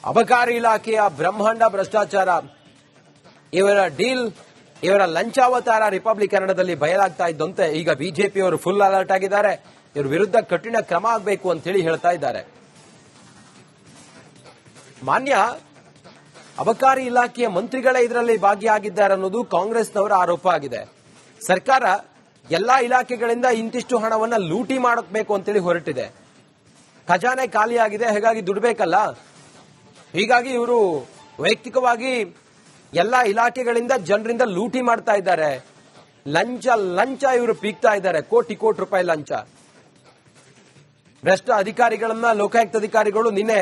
ಅಬಕಾರಿ ಇಲಾಖೆಯ ಬ್ರಹ್ಮಾಂಡ ಭ್ರಷ್ಟಾಚಾರ, ಇವರ ಲಂಚಾವತಾರ ರಿಪಬ್ಲಿಕ್ ಕನ್ನಡದಲ್ಲಿ ಬಯಲಾಗ್ತಾ ಇದ್ದಂತೆ ಈಗ ಬಿಜೆಪಿಯವರು ಫುಲ್ ಅಲರ್ಟ್ ಆಗಿದ್ದಾರೆ. ಇವರ ವಿರುದ್ಧ ಕಠಿಣ ಕ್ರಮ ಆಗಬೇಕು ಅಂತ ಹೇಳಿ ಹೇಳ್ತಾ ಇದ್ದಾರೆ. ಮಾನ್ಯ ಅಬಕಾರಿ ಇಲಾಖೆಯ ಮಂತ್ರಿಗಳೇ ಇದರಲ್ಲಿ ಭಾಗಿಯಾಗಿದ್ದಾರೆ ಅನ್ನೋದು ಕಾಂಗ್ರೆಸ್ನವರ ಆರೋಪ ಆಗಿದೆ. ಸರ್ಕಾರ ಎಲ್ಲಾ ಇಲಾಖೆಗಳಿಂದ ಇಂತಿಷ್ಟು ಹಣವನ್ನ ಲೂಟಿ ಮಾಡಬೇಕು ಅಂತೇಳಿ ಹೊರಟಿದೆ. ಖಜಾನೆ ಖಾಲಿಯಾಗಿದೆ, ಹಾಗಾಗಿ ದುಡ್ಡು ಬೇಕಲ್ಲ. ಹೀಗಾಗಿ ಇವರು ವೈಯಕ್ತಿಕವಾಗಿ ಎಲ್ಲಾ ಇಲಾಖೆಗಳಿಂದ ಜನರಿಂದ ಲೂಟಿ ಮಾಡ್ತಾ ಇದ್ದಾರೆ. ಲಂಚ ಇವರು ಪೀಕ್ತಾ ಇದ್ದಾರೆ. ಕೋಟಿ ರೂಪಾಯಿ ಲಂಚ. ಭ್ರಷ್ಟ ಅಧಿಕಾರಿಗಳನ್ನ ಲೋಕಾಯುಕ್ತ ಅಧಿಕಾರಿಗಳು ನಿನ್ನೆ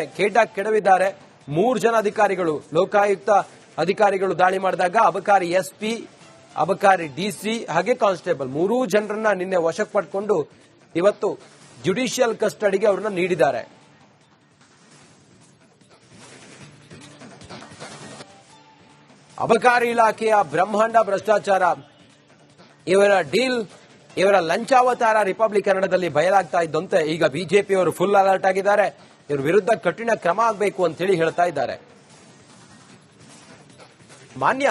ಕೆಡವಿದ್ದಾರೆ. 3 ಜನ ಅಧಿಕಾರಿಗಳು, ಲೋಕಾಯುಕ್ತ ಅಧಿಕಾರಿಗಳು ದಾಳಿ ಮಾಡಿದಾಗ ಅಬಕಾರಿ ಎಸ್ಪಿ, ಅಬಕಾರಿ ಡಿಸಿ ಹಾಗೆ ಕಾನ್ಸ್ಟೇಬಲ್ 3 ಜನರನ್ನ ನಿನ್ನೆ ವಶಕ್ಕೆ ಪಡ್ಕೊಂಡು ಇವತ್ತು ಜುಡಿಷಿಯಲ್ ಕಸ್ಟಡಿಗೆ ಅವರನ್ನ ನೀಡಿದ್ದಾರೆ. ಅಬಕಾರಿ ಇಲಾಖೆಯ ಬ್ರಹ್ಮಾಂಡ ಭ್ರಷ್ಟಾಚಾರ, ಇವರ ಲಂಚಾವತಾರ ರಿಪಬ್ಲಿಕ್ ಕನ್ನಡದಲ್ಲಿ ಬಯಲಾಗ್ತಾ ಇದ್ದಂತೆ ಈಗ ಬಿಜೆಪಿಯವರು ಫುಲ್ ಅಲರ್ಟ್ ಆಗಿದ್ದಾರೆ. ಇವರ ವಿರುದ್ಧ ಕಠಿಣ ಕ್ರಮ ಆಗಬೇಕು ಅಂತ ಹೇಳಿ ಹೇಳ್ತಾ ಇದ್ದಾರೆ. ಮಾನ್ಯ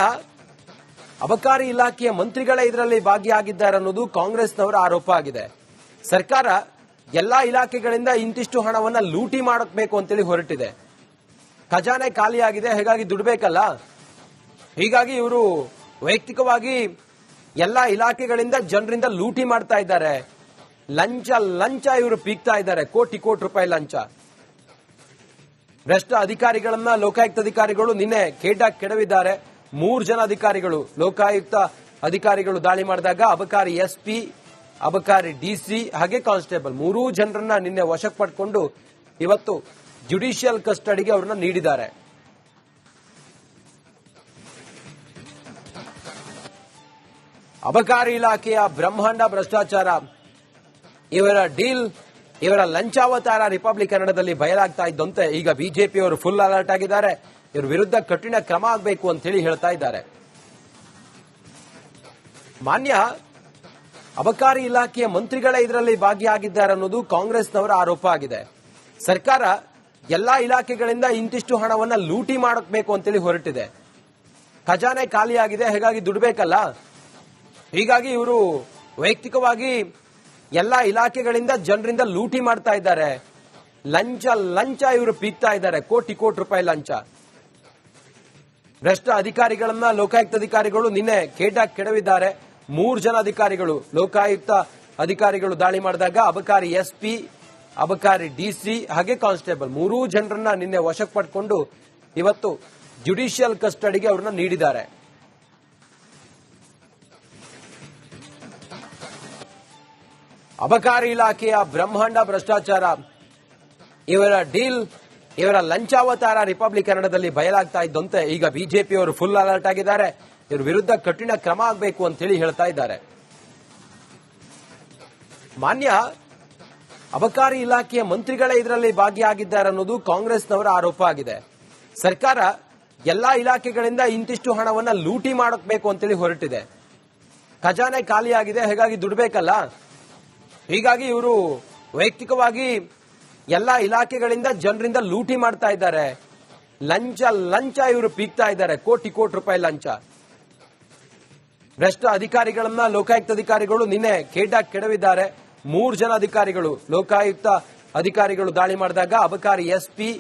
ಅಬಕಾರಿ ಇಲಾಖೆಯ ಮಂತ್ರಿಗಳೇ ಇದರಲ್ಲಿ ಭಾಗಿಯಾಗಿದ್ದಾರೆ ಅನ್ನೋದು ಕಾಂಗ್ರೆಸ್ನವರ ಆರೋಪ ಆಗಿದೆ. ಸರ್ಕಾರ ಎಲ್ಲಾ ಇಲಾಖೆಗಳಿಂದ ಇಂತಿಷ್ಟು ಹಣವನ್ನ ಲೂಟಿ ಮಾಡಬೇಕು ಅಂತೇಳಿ ಹೊರಟಿದೆ. ಖಜಾನೆ ಖಾಲಿಯಾಗಿದೆ, ಹಾಗಾಗಿ ದುಡ್ಡು ಬೇಕಲ್ಲ. ಹೀಗಾಗಿ ಇವರು ವೈಯಕ್ತಿಕವಾಗಿ ಎಲ್ಲಾ ಇಲಾಖೆಗಳಿಂದ ಜನರಿಂದ ಲೂಟಿ ಮಾಡ್ತಾ ಇದ್ದಾರೆ. ಲಂಚ ಇವರು ಪೀಕ್ತಾ ಇದ್ದಾರೆ. ಕೋಟಿ ರೂಪಾಯಿ ಲಂಚ. ಭ್ರಷ್ಟ ಅಧಿಕಾರಿಗಳನ್ನ ಲೋಕಾಯುಕ್ತ ಅಧಿಕಾರಿಗಳು ನಿನ್ನೆ ಕೆಡವಿದ್ದಾರೆ. 3 ಜನ ಅಧಿಕಾರಿಗಳು, ಲೋಕಾಯುಕ್ತ ಅಧಿಕಾರಿಗಳು ದಾಳಿ ಮಾಡಿದಾಗ ಅಬಕಾರಿ ಎಸ್ಪಿ, ಅಬಕಾರಿ ಡಿಸಿ ಹಾಗೆ ಕಾನ್ಸ್ಟೇಬಲ್ 3 ಜನರನ್ನ ನಿನ್ನೆ ವಶಕ್ಕೆ ಪಡ್ಕೊಂಡು ಇವತ್ತು ಜುಡಿಷಿಯಲ್ ಕಸ್ಟಡಿಗೆ ಅವರನ್ನ ನೀಡಿದ್ದಾರೆ. ಅಬಕಾರಿ ಇಲಾಖೆಯ ಬ್ರಹ್ಮಾಂಡ ಭ್ರಷ್ಟಾಚಾರ, ಇವರ ಲಂಚಾವತಾರ ರಿಪಬ್ಲಿಕ್ ಕನ್ನಡದಲ್ಲಿ ಬಯಲಾಗ್ತಾ ಇದ್ದಂತೆ ಈಗ ಬಿಜೆಪಿಯವರು ಫುಲ್ ಅಲರ್ಟ್ ಆಗಿದ್ದಾರೆ. ಇವರ ವಿರುದ್ಧ ಕಠಿಣ ಕ್ರಮ ಆಗಬೇಕು ಅಂತ ಹೇಳಿ ಹೇಳ್ತಾ ಇದ್ದಾರೆ. ಮಾನ್ಯ ಅಬಕಾರಿ ಇಲಾಖೆಯ ಮಂತ್ರಿಗಳೇ ಇದರಲ್ಲಿ ಭಾಗಿಯಾಗಿದ್ದಾರೆ ಅನ್ನೋದು ಕಾಂಗ್ರೆಸ್ನವರ ಆರೋಪ ಆಗಿದೆ. ಸರ್ಕಾರ ಎಲ್ಲಾ ಇಲಾಖೆಗಳಿಂದ ಇಂತಿಷ್ಟು ಹಣವನ್ನ ಲೂಟಿ ಮಾಡಬೇಕು ಅಂತೇಳಿ ಹೊರಟಿದೆ. ಖಜಾನೆ ಖಾಲಿಯಾಗಿದೆ, ಹಾಗಾಗಿ ದುಡ್ಡು ಬೇಕಲ್ಲ. ಹೀಗಾಗಿ ಇವರು ವೈಯಕ್ತಿಕವಾಗಿ ಎಲ್ಲಾ ಇಲಾಖೆಗಳಿಂದ ಜನರಿಂದ ಲೂಟಿ ಮಾಡ್ತಾ ಇದ್ದಾರೆ. ಲಂಚ ಇವರು ಪೀಕ್ತಾ ಇದ್ದಾರೆ. ಕೋಟಿ ರೂಪಾಯಿ ಲಂಚ. ಭ್ರಷ್ಟ ಅಧಿಕಾರಿಗಳನ್ನ ಲೋಕಾಯುಕ್ತ ಅಧಿಕಾರಿಗಳು ನಿನ್ನೆ ಕೆಡವಿದ್ದಾರೆ. 3 ಜನ ಅಧಿಕಾರಿಗಳು, ಲೋಕಾಯುಕ್ತ ಅಧಿಕಾರಿಗಳು ದಾಳಿ ಮಾಡಿದಾಗ ಅಬಕಾರಿ ಎಸ್ಪಿ, ಅಬಕಾರಿ ಡಿಸಿ ಹಾಗೆ ಕಾನ್ಸ್ಟೇಬಲ್ 3 ಜನರನ್ನ ನಿನ್ನೆ ವಶಕ್ಕೆ ಪಡ್ಕೊಂಡು ಇವತ್ತು ಜುಡಿಷಿಯಲ್ ಕಸ್ಟಡಿಗೆ ಅವರನ್ನ ನೀಡಿದ್ದಾರೆ. ಅಬಕಾರಿ ಇಲಾಖೆಯ ಬ್ರಹ್ಮಾಂಡ ಭ್ರಷ್ಟಾಚಾರ, ಇವರ ಲಂಚಾವತಾರ ರಿಪಬ್ಲಿಕ್ ಕನ್ನಡದಲ್ಲಿ ಬಯಲಾಗ್ತಾ ಇದ್ದಂತೆ ಈಗ ಬಿಜೆಪಿಯವರು ಫುಲ್ ಅಲರ್ಟ್ ಆಗಿದ್ದಾರೆ. ಇವರ ವಿರುದ್ಧ ಕಠಿಣ ಕ್ರಮ ಆಗಬೇಕು ಅಂತ ಹೇಳಿ ಹೇಳ್ತಾ ಇದ್ದಾರೆ. ಮಾನ್ಯ ಅಬಕಾರಿ ಇಲಾಖೆಯ ಮಂತ್ರಿಗಳೇ ಇದರಲ್ಲಿ ಭಾಗಿಯಾಗಿದ್ದಾರೆ ಅನ್ನೋದು ಕಾಂಗ್ರೆಸ್ನವರ ಆರೋಪ ಆಗಿದೆ. ಸರ್ಕಾರ ಎಲ್ಲಾ ಇಲಾಖೆಗಳಿಂದ ಇಂತಿಷ್ಟು ಹಣವನ್ನ ಲೂಟಿ ಮಾಡಬೇಕು ಅಂತೇಳಿ ಹೊರಟಿದೆ. ಖಜಾನೆ ಖಾಲಿಯಾಗಿದೆ, ಹಾಗಾಗಿ ದುಡ್ಡು ಬೇಕಲ್ಲ. ಹೀಗಾಗಿ ಇವರು ವೈಯಕ್ತಿಕವಾಗಿ ಎಲ್ಲಾ ಇಲಾಖೆಗಳಿಂದ ಜನರಿಂದ ಲೂಟಿ ಮಾಡ್ತಾ ಇದ್ದಾರೆ. ಲಂಚ ಇವರು ಪೀಕ್ತಾ ಇದ್ದಾರೆ. ಕೋಟಿ ರೂಪಾಯಿ ಲಂಚ. ಭ್ರಷ್ಟ ಅಧಿಕಾರಿಗಳನ್ನ ಲೋಕಾಯುಕ್ತ ಅಧಿಕಾರಿಗಳು ನಿನ್ನೆ ಕೆಡವಿದ್ದಾರೆ. 3 ಜನ ಅಧಿಕಾರಿಗಳು, ಲೋಕಾಯುಕ್ತ ಅಧಿಕಾರಿಗಳು ದಾಳಿ ಮಾಡಿದಾಗ ಅಬಕಾರಿ ಎಸ್ಪಿ,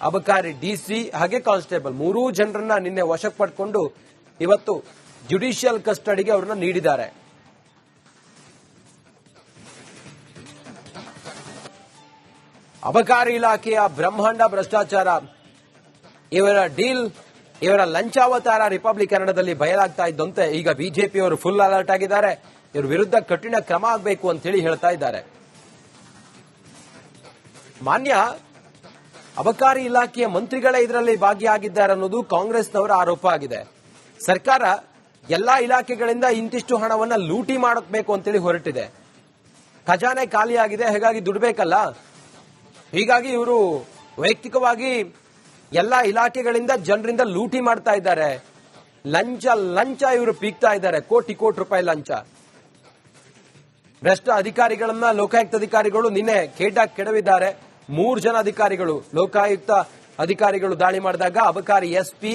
ಅಬಕಾರಿ ಡಿಸಿ ಹಾಗೆ ಕಾನ್ಸ್ಟೇಬಲ್ 3 ಜನರನ್ನ ನಿನ್ನೆ ವಶಕ್ಕೆ ಪಡ್ಕೊಂಡು ಇವತ್ತು ಜುಡಿಷಿಯಲ್ ಕಸ್ಟಡಿಗೆ ಅವರನ್ನ ನೀಡಿದ್ದಾರೆ. ಅಬಕಾರಿ ಇಲಾಖೆಯ ಬ್ರಹ್ಮಾಂಡ ಭ್ರಷ್ಟಾಚಾರ, ಇವರ ಲಂಚಾವತಾರ ರಿಪಬ್ಲಿಕ್ ಕನ್ನಡದಲ್ಲಿ ಬಯಲಾಗ್ತಾ ಇದ್ದಂತೆ ಈಗ ಬಿಜೆಪಿಯವರು ಫುಲ್ ಅಲರ್ಟ್ ಆಗಿದ್ದಾರೆ. ಇವರ ವಿರುದ್ಧ ಕಠಿಣ ಕ್ರಮ ಆಗಬೇಕು ಅಂತ ಹೇಳಿ ಹೇಳ್ತಾ ಇದ್ದಾರೆ. ಮಾನ್ಯ ಅಬಕಾರಿ ಇಲಾಖೆಯ ಮಂತ್ರಿಗಳೇ ಇದರಲ್ಲಿ ಭಾಗಿಯಾಗಿದ್ದಾರೆ ಅನ್ನೋದು ಕಾಂಗ್ರೆಸ್ನವರ ಆರೋಪ ಆಗಿದೆ. ಸರ್ಕಾರ ಎಲ್ಲಾ ಇಲಾಖೆಗಳಿಂದ ಇಂತಿಷ್ಟು ಹಣವನ್ನ ಲೂಟಿ ಮಾಡಬೇಕು ಅಂತೇಳಿ ಹೊರಟಿದೆ. ಖಜಾನೆ ಖಾಲಿಯಾಗಿದೆ, ಹಾಗಾಗಿ ದುಡ್ಡು ಬೇಕಲ್ಲ. ಹೀಗಾಗಿ ಇವರು ವೈಯಕ್ತಿಕವಾಗಿ ಎಲ್ಲಾ ಇಲಾಖೆಗಳಿಂದ ಜನರಿಂದ ಲೂಟಿ ಮಾಡ್ತಾ ಇದ್ದಾರೆ. ಲಂಚ ಇವರು ಪೀಕ್ತಾ ಇದ್ದಾರೆ. ಕೋಟಿ ರೂಪಾಯಿ ಲಂಚ. ಭ್ರಷ್ಟ ಅಧಿಕಾರಿಗಳನ್ನ ಲೋಕಾಯುಕ್ತ ಅಧಿಕಾರಿಗಳು ನಿನ್ನೆ ಕೆಡವಿದ್ದಾರೆ. 3 ಜನ ಅಧಿಕಾರಿಗಳು, ಲೋಕಾಯುಕ್ತ ಅಧಿಕಾರಿಗಳು ದಾಳಿ ಮಾಡಿದಾಗ ಅಬಕಾರಿ ಎಸ್ಪಿ,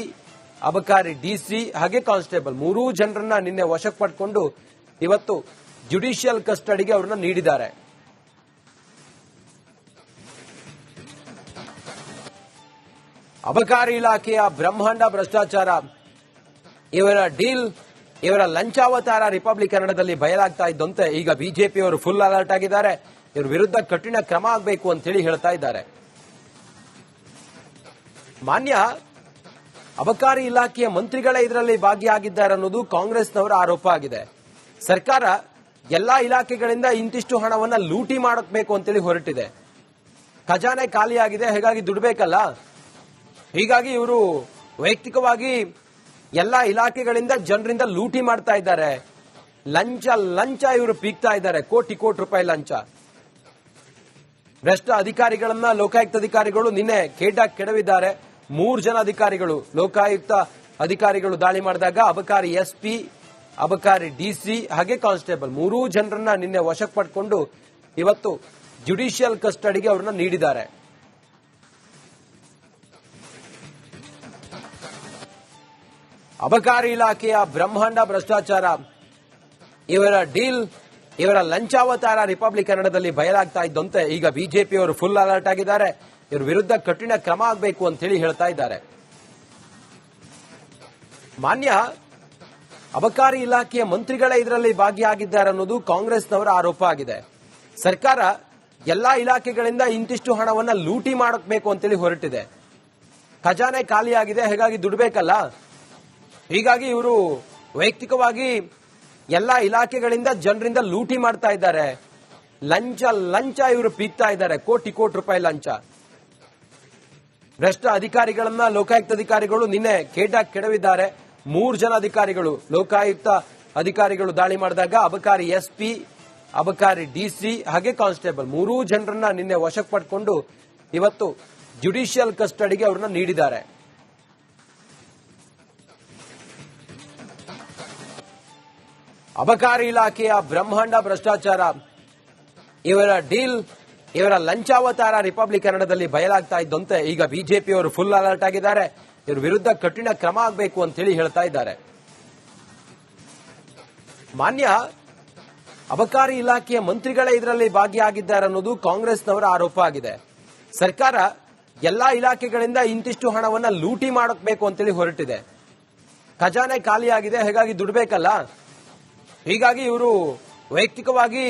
ಅಬಕಾರಿ ಡಿಸಿ ಹಾಗೆ ಕಾನ್ಸ್ಟೇಬಲ್ 3 ಜನರನ್ನ ನಿನ್ನೆ ವಶಕ್ಕೆ ಪಡ್ಕೊಂಡು ಇವತ್ತು ಜುಡಿಷಿಯಲ್ ಕಸ್ಟಡಿಗೆ ಅವರನ್ನ ನೀಡಿದ್ದಾರೆ. ಅಬಕಾರಿ ಇಲಾಖೆಯ ಬ್ರಹ್ಮಾಂಡ ಭ್ರಷ್ಟಾಚಾರ, ಇವರ ಡೀಲ್, ಇವರ ಲಂಚಾವತಾರ ರಿಪಬ್ಲಿಕ್ ಕನ್ನಡದಲ್ಲಿ ಬಯಲಾಗ್ತಾ ಇದ್ದಂತೆ ಈಗ ಬಿಜೆಪಿಯವರು ಫುಲ್ ಅಲರ್ಟ್ ಆಗಿದ್ದಾರೆ. ಇವರ ವಿರುದ್ಧ ಕಠಿಣ ಕ್ರಮ ಆಗಬೇಕು ಅಂತ ಹೇಳಿ ಹೇಳ್ತಾ ಇದ್ದಾರೆ. ಮಾನ್ಯ ಅಬಕಾರಿ ಇಲಾಖೆಯ ಮಂತ್ರಿಗಳೇ ಇದರಲ್ಲಿ ಭಾಗಿಯಾಗಿದ್ದಾರೆ ಅನ್ನೋದು ಕಾಂಗ್ರೆಸ್ನವರ ಆರೋಪ ಆಗಿದೆ. ಸರ್ಕಾರ ಎಲ್ಲಾ ಇಲಾಖೆಗಳಿಂದ ಇಂತಿಷ್ಟು ಹಣವನ್ನ ಲೂಟಿ ಮಾಡಬೇಕು ಅಂತೇಳಿ ಹೊರಟಿದೆ. ಖಜಾನೆ ಖಾಲಿಯಾಗಿದೆ, ಹೀಗಾಗಿ ದುಡ್ಡು ಬೇಕಲ್ಲ. ಹೀಗಾಗಿ ಇವರು ವೈಯಕ್ತಿಕವಾಗಿ ಎಲ್ಲಾ ಇಲಾಖೆಗಳಿಂದ ಜನರಿಂದ ಲೂಟಿ ಮಾಡ್ತಾ ಇದ್ದಾರೆ. ಲಂಚ ಇವರು ಪೀಕ್ತಾ ಇದ್ದಾರೆ. ಕೋಟಿ ರೂಪಾಯಿ ಲಂಚ. ಭ್ರಷ್ಟ ಅಧಿಕಾರಿಗಳನ್ನ ಲೋಕಾಯುಕ್ತ ಅಧಿಕಾರಿಗಳು ನಿನ್ನೆ ಕೆಡವಿದ್ದಾರೆ. 3 ಜನ ಅಧಿಕಾರಿಗಳು, ಲೋಕಾಯುಕ್ತ ಅಧಿಕಾರಿಗಳು ದಾಳಿ ಮಾಡಿದಾಗ ಅಬಕಾರಿ ಎಸ್ಪಿ, ಅಬಕಾರಿ ಡಿಸಿ ಹಾಗೆ ಕಾನ್ಸ್ಟೇಬಲ್ 3 ಜನರನ್ನ ನಿನ್ನೆ ವಶಕ್ಕೆ ಪಡ್ಕೊಂಡು ಇವತ್ತು ಜುಡಿಷಿಯಲ್ ಕಸ್ಟಡಿಗೆ ಅವರನ್ನ ನೀಡಿದ್ದಾರೆ. ಅಬಕಾರಿ ಇಲಾಖೆಯ ಬ್ರಹ್ಮಾಂಡ ಭ್ರಷ್ಟಾಚಾರ, ಇವರ ಡೀಲ್, ಇವರ ಲಂಚಾವತಾರ ರಿಪಬ್ಲಿಕ್ ಕನ್ನಡದಲ್ಲಿ ಬಯಲಾಗ್ತಾ ಇದ್ದಂತೆ ಈಗ ಬಿಜೆಪಿಯವರು ಫುಲ್ ಅಲರ್ಟ್ ಆಗಿದ್ದಾರೆ. ಇವರ ವಿರುದ್ಧ ಕಠಿಣ ಕ್ರಮ ಆಗಬೇಕು ಅಂತ ಹೇಳಿ ಹೇಳ್ತಾ ಇದ್ದಾರೆ. ಮಾನ್ಯ ಅಬಕಾರಿ ಇಲಾಖೆಯ ಮಂತ್ರಿಗಳೇ ಇದರಲ್ಲಿ ಭಾಗಿಯಾಗಿದ್ದಾರೆ ಅನ್ನೋದು ಕಾಂಗ್ರೆಸ್ನವರ ಆರೋಪ ಆಗಿದೆ. ಸರ್ಕಾರ ಎಲ್ಲಾ ಇಲಾಖೆಗಳಿಂದ ಇಂತಿಷ್ಟು ಹಣವನ್ನ ಲೂಟಿ ಮಾಡಬೇಕು ಅಂತೇಳಿ ಹೊರಟಿದೆ. ಖಜಾನೆ ಖಾಲಿಯಾಗಿದೆ, ಹೀಗಾಗಿ ದುಡ್ಡು ಬೇಕಲ್ಲ. ಹೀಗಾಗಿ ಇವರು ವೈಯಕ್ತಿಕವಾಗಿ ಎಲ್ಲಾ ಇಲಾಖೆಗಳಿಂದ ಜನರಿಂದ ಲೂಟಿ ಮಾಡ್ತಾ ಇದ್ದಾರೆ. ಲಂಚ ಇವರು ಪೀಕ್ತಾ ಇದ್ದಾರೆ. ಕೋಟಿ ರೂಪಾಯಿ ಲಂಚ. ಭ್ರಷ್ಟ ಅಧಿಕಾರಿಗಳನ್ನ ಲೋಕಾಯುಕ್ತ ಅಧಿಕಾರಿಗಳು ನಿನ್ನೆ ಕೆಡವಿದ್ದಾರೆ. 3 ಜನ ಅಧಿಕಾರಿಗಳು, ಲೋಕಾಯುಕ್ತ ಅಧಿಕಾರಿಗಳು ದಾಳಿ ಮಾಡಿದಾಗ ಅಬಕಾರಿ ಎಸ್ಪಿ, ಅಬಕಾರಿ ಡಿಸಿ ಹಾಗೆ ಕಾನ್ಸ್ಟೇಬಲ್ 3 ಜನರನ್ನ ನಿನ್ನೆ ವಶಕ್ಕೆ ಪಡ್ಕೊಂಡು ಇವತ್ತು ಜುಡಿಷಿಯಲ್ ಕಸ್ಟಡಿಗೆ ಅವರನ್ನ ನೀಡಿದ್ದಾರೆ. ಅಬಕಾರಿ ಇಲಾಖೆಯ ಬ್ರಹ್ಮಾಂಡ ಭ್ರಷ್ಟಾಚಾರ, ಇವರ ಡೀಲ್, ಇವರ ಲಂಚಾವತಾರ ರಿಪಬ್ಲಿಕ್ ಕನ್ನಡದಲ್ಲಿ ಬಯಲಾಗ್ತಾ ಇದ್ದಂತೆ ಈಗ ಬಿಜೆಪಿಯವರು ಫುಲ್ ಅಲರ್ಟ್ ಆಗಿದ್ದಾರೆ. ಇವರ ವಿರುದ್ಧ ಕಠಿಣ ಕ್ರಮ ಆಗಬೇಕು ಅಂತ ಹೇಳಿ ಹೇಳ್ತಾ ಇದ್ದಾರೆ. ಮಾನ್ಯ ಅಬಕಾರಿ ಇಲಾಖೆಯ ಮಂತ್ರಿಗಳೇ ಇದರಲ್ಲಿ ಭಾಗಿಯಾಗಿದ್ದಾರೆ ಅನ್ನೋದು ಕಾಂಗ್ರೆಸ್ನವರ ಆರೋಪ ಆಗಿದೆ. ಸರ್ಕಾರ ಎಲ್ಲಾ ಇಲಾಖೆಗಳಿಂದ ಇಂತಿಷ್ಟು ಹಣವನ್ನ ಲೂಟಿ ಮಾಡಬೇಕು ಅಂತೇಳಿ ಹೊರಟಿದೆ. ಖಜಾನೆ ಖಾಲಿಯಾಗಿದೆ, ಹೀಗಾಗಿ ದುಡ್ಡು ಬೇಕಲ್ಲ. ಹೀಗಾಗಿ ಇವರು ವೈಯಕ್ತಿಕವಾಗಿ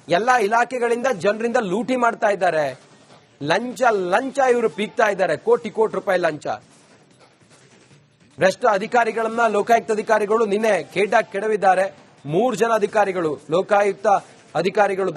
ಎಲ್ಲಾ ಇಲಾಖೆಗಳಿಂದ ಜನರಿಂದ ಲೂಟಿ ಮಾಡ್ತಾ ಇದ್ದಾರೆ. ಲಂಚ ಇವರು ಪೀಕ್ತಾ ಇದ್ದಾರೆ. ಕೋಟಿ ರೂಪಾಯಿ ಲಂಚ. ಭ್ರಷ್ಟ ಅಧಿಕಾರಿಗಳನ್ನ ಲೋಕಾಯುಕ್ತ ಅಧಿಕಾರಿಗಳು ನಿನ್ನೆ ಕೆಡವಿದ್ದಾರೆ. 3 ಜನ ಅಧಿಕಾರಿಗಳು, ಲೋಕಾಯುಕ್ತ ಅಧಿಕಾರಿಗಳು